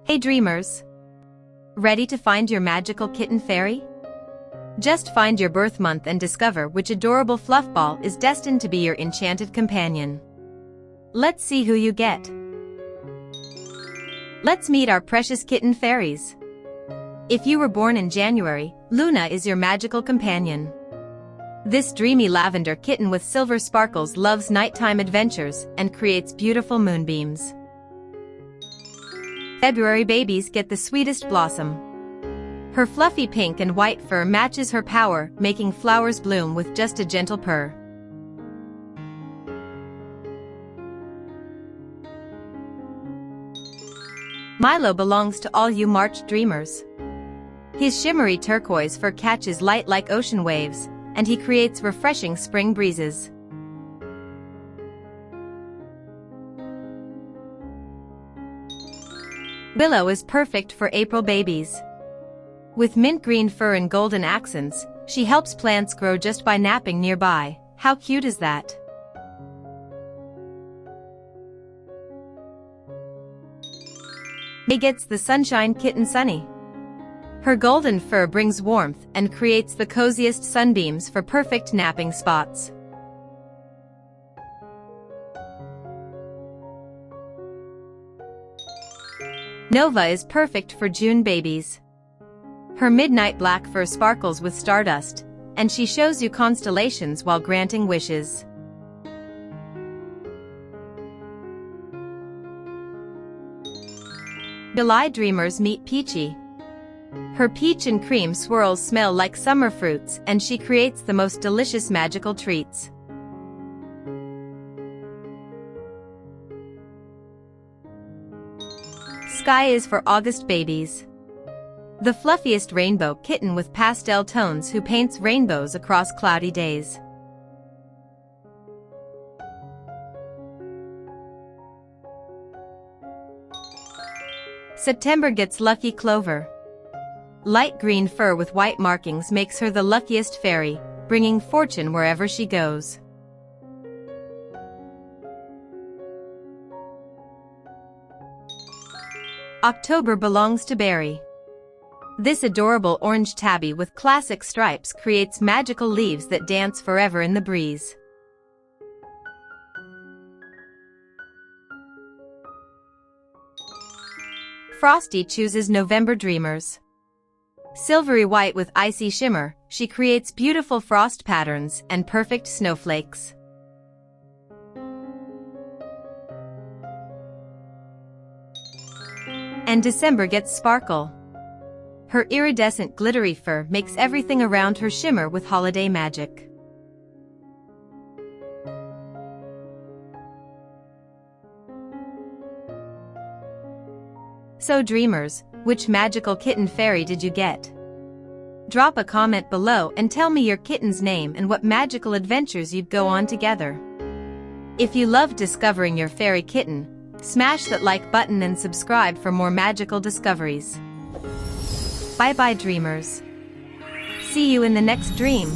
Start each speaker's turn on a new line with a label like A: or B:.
A: Hey dreamers! Ready to find your magical kitten fairy? Just find your birth month and discover which adorable fluff ball is destined to be your enchanted companion. Let's see who you get. Let's meet our precious kitten fairies. If you were born in January, Luna is your magical companion. This dreamy lavender kitten with silver sparkles loves nighttime adventures and creates beautiful moonbeams. February babies get the sweetest blossom. Her fluffy pink and white fur matches her power, making flowers bloom with just a gentle purr. Milo belongs to all you March dreamers. His shimmery turquoise fur catches light like ocean waves, and he creates refreshing spring breezes. Willow is perfect for April babies. With mint green fur and golden accents, she helps plants grow just by napping nearby. How cute is that? May gets the sunshine kitten Sunny. Her golden fur brings warmth and creates the coziest sunbeams for perfect napping spots. Nova is perfect for June babies. Her midnight black fur sparkles with stardust, and she shows you constellations while granting wishes. July dreamers meet Peachy. Her peach and cream swirls smell like summer fruits, and she creates the most delicious magical treats. Sky is for August babies. The fluffiest rainbow kitten with pastel tones who paints rainbows across cloudy days. September gets lucky Clover. Light green fur with white markings makes her the luckiest fairy, bringing fortune wherever she goes. October belongs to Berry. This adorable orange tabby with classic stripes creates magical leaves that dance forever in the breeze. Frosty chooses November dreamers. Silvery white with icy shimmer, she creates beautiful frost patterns and perfect snowflakes. And December gets Sparkle. Her iridescent glittery fur makes everything around her shimmer with holiday magic. So dreamers, which magical kitten fairy did you get? Drop a comment below and tell me your kitten's name and what magical adventures you'd go on together. If you love discovering your fairy kitten, smash that like button and subscribe for more magical discoveries. Bye bye dreamers. See you in the next dream.